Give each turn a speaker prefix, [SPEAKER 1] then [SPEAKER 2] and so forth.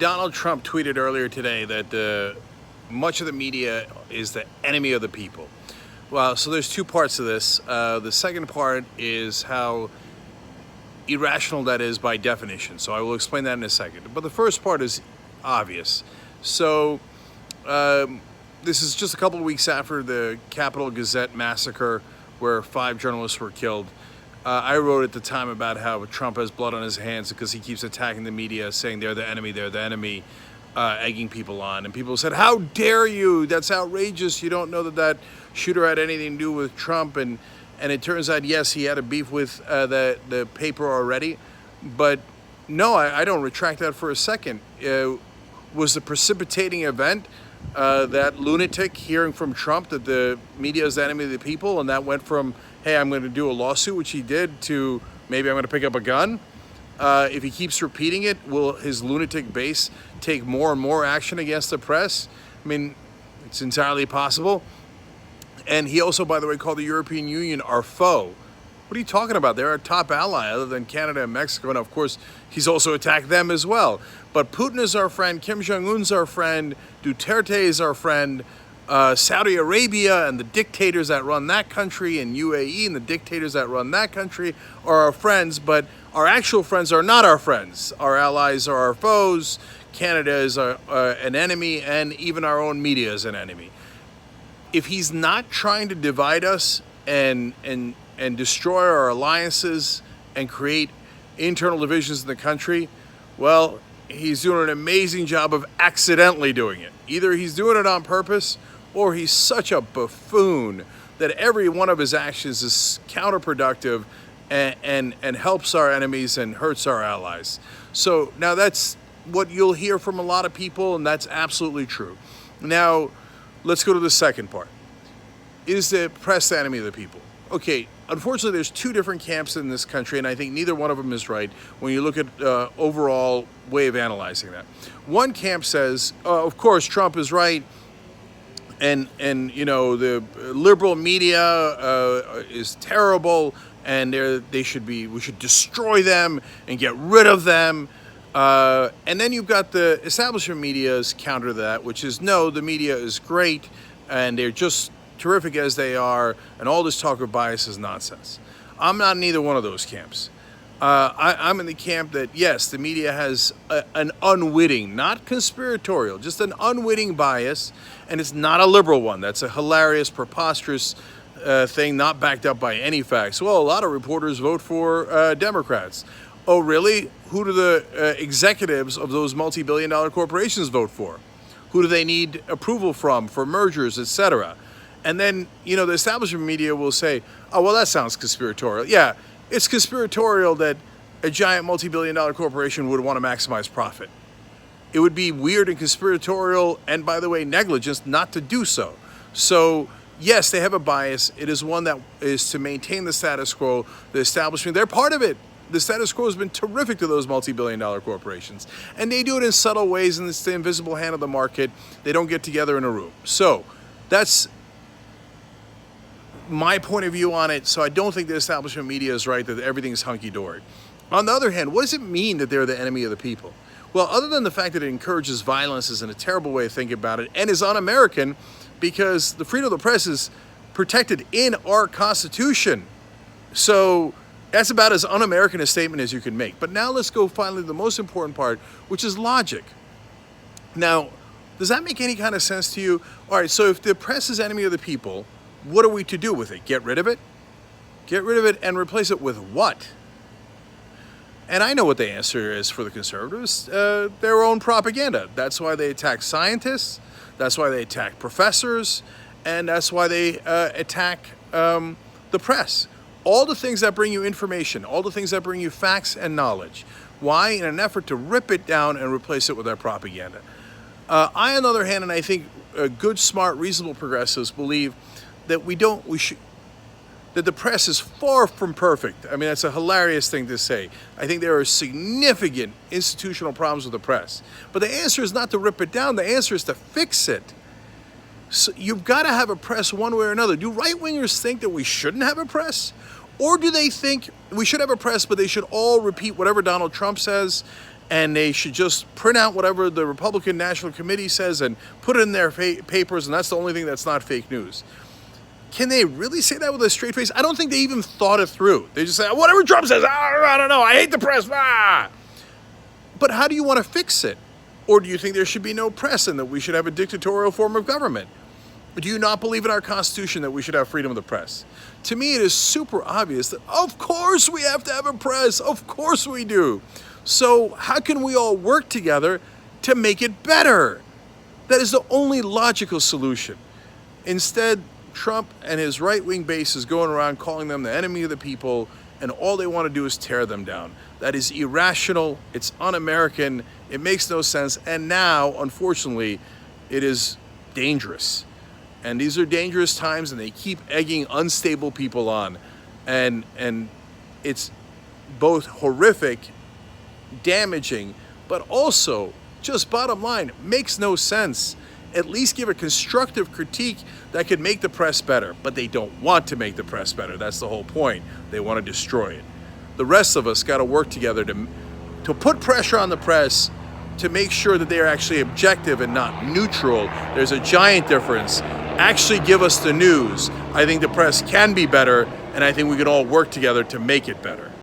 [SPEAKER 1] Donald Trump tweeted earlier today that much of the media is the enemy of the people. Well, so there's two parts to this. The second part is how irrational that is by definition. So I will explain that in a second. But the first part is obvious. So this is just a couple of weeks after the Capitol Gazette massacre where 5 journalists were killed. I wrote at the time about how Trump has blood on his hands because he keeps attacking the media, saying they're the enemy, egging people on. And people said, how dare you? That's outrageous. You don't know that that shooter had anything to do with Trump. And it turns out, yes, he had a beef with the paper already. But no, I don't retract that for a second. Was the precipitating event that lunatic hearing from Trump that the media is the enemy of the people, and that went from, hey, I'm going to do a lawsuit, which he did, to maybe I'm going to pick up a gun? If he keeps repeating it, will his lunatic base take more and more action against the press? I mean, it's entirely possible. And he also, by the way, called the European Union our foe. What are you talking about? They're our top ally other than Canada and Mexico. And of course, he's also attacked them as well. But Putin is our friend. Kim Jong-un's our friend. Duterte is our friend. Saudi Arabia and the dictators that run that country, and UAE and the dictators that run that country are our friends. But our actual friends are not our friends. Our allies are our foes. Canada is an enemy, and even our own media is an enemy. If he's not trying to divide us and destroy our alliances and create internal divisions in the country, well, he's doing an amazing job of accidentally doing it. Either he's doing it on purpose, or he's such a buffoon that every one of his actions is counterproductive and helps our enemies and hurts our allies. So now that's what you'll hear from a lot of people, and that's absolutely true. Now, let's go to the second part. Is the press the enemy of the people? Okay, unfortunately, there's 2 different camps in this country, and I think neither one of them is right when you look at overall way of analyzing that. One camp says, of course, Trump is right, and you know, the liberal media is terrible, and we should destroy them and get rid of them. And then you've got the establishment media's counter to that, which is, no, the media is great, and they're just terrific as they are, and all this talk of bias is nonsense. I'm not in either one of those camps. I'm in the camp that, yes, the media has an unwitting, not conspiratorial, just an unwitting bias, and it's not a liberal one. That's a hilarious, preposterous thing, not backed up by any facts. Well, a lot of reporters vote for Democrats. Oh, really? Who do the executives of those multi-billion-dollar corporations vote for? Who do they need approval from for mergers, etc.? And then, you know, the establishment media will say, oh, well, that sounds conspiratorial. Yeah, it's conspiratorial that a giant multi-billion-dollar corporation would want to maximize profit. It would be weird and conspiratorial, and by the way, negligence not to do so. So, yes, they have a bias. It is one that is to maintain the status quo. The establishment, they're part of it. The status quo has been terrific to those multi-billion-dollar corporations. And they do it in subtle ways, and it's the invisible hand of the market. They don't get together in a room. So, that's my point of view on it. So I don't think the establishment media is right that everything's hunky-dory. On the other hand, what does it mean that they're the enemy of the people? Well, other than the fact that it encourages violence is a terrible way of thinking about it, and is un-American, because the freedom of the press is protected in our Constitution. So that's about as un-American a statement as you can make. But now let's go finally to the most important part, which is logic. Now, does that make any kind of sense to you? All right, so if the press is enemy of the people, what are we to do with it? Get rid of it? Get rid of it and replace it with what? And I know what the answer is for the conservatives. Their own propaganda. That's why they attack scientists. That's why they attack professors. And that's why they attack the press. All the things that bring you information. All the things that bring you facts and knowledge. Why? In an effort to rip it down and replace it with their propaganda. I, on the other hand, and I think good, smart, reasonable progressives believe that that the press is far from perfect. I mean, that's a hilarious thing to say. I think there are significant institutional problems with the press. But the answer is not to rip it down. The answer is to fix it. So you've got to have a press one way or another. Do right-wingers think that we shouldn't have a press? Or do they think we should have a press, but they should all repeat whatever Donald Trump says and they should just print out whatever the Republican National Committee says and put it in their papers, and that's the only thing that's not fake news. Can they really say that with a straight face? I don't think they even thought it through. They just say, whatever Trump says, I don't know, I hate the press. But how do you want to fix it? Or do you think there should be no press and that we should have a dictatorial form of government? Do you not believe in our Constitution that we should have freedom of the press? To me, it is super obvious that of course we have to have a press. Of course we do. So how can we all work together to make it better? That is the only logical solution. Instead, Trump and his right-wing base is going around calling them the enemy of the people, and all they want to do is tear them down. That is irrational, it's un-American, it makes no sense, and now, unfortunately, it is dangerous. And these are dangerous times, and they keep egging unstable people on. And it's both horrific, damaging, but also, just bottom line, makes no sense. At least give a constructive critique that could make the press better. But they don't want to make the press better. That's the whole point. They want to destroy it. The rest of us got to work together to put pressure on the press to make sure that they are actually objective and not neutral. There's a giant difference. Actually give us the news. I think the press can be better, and I think we can all work together to make it better.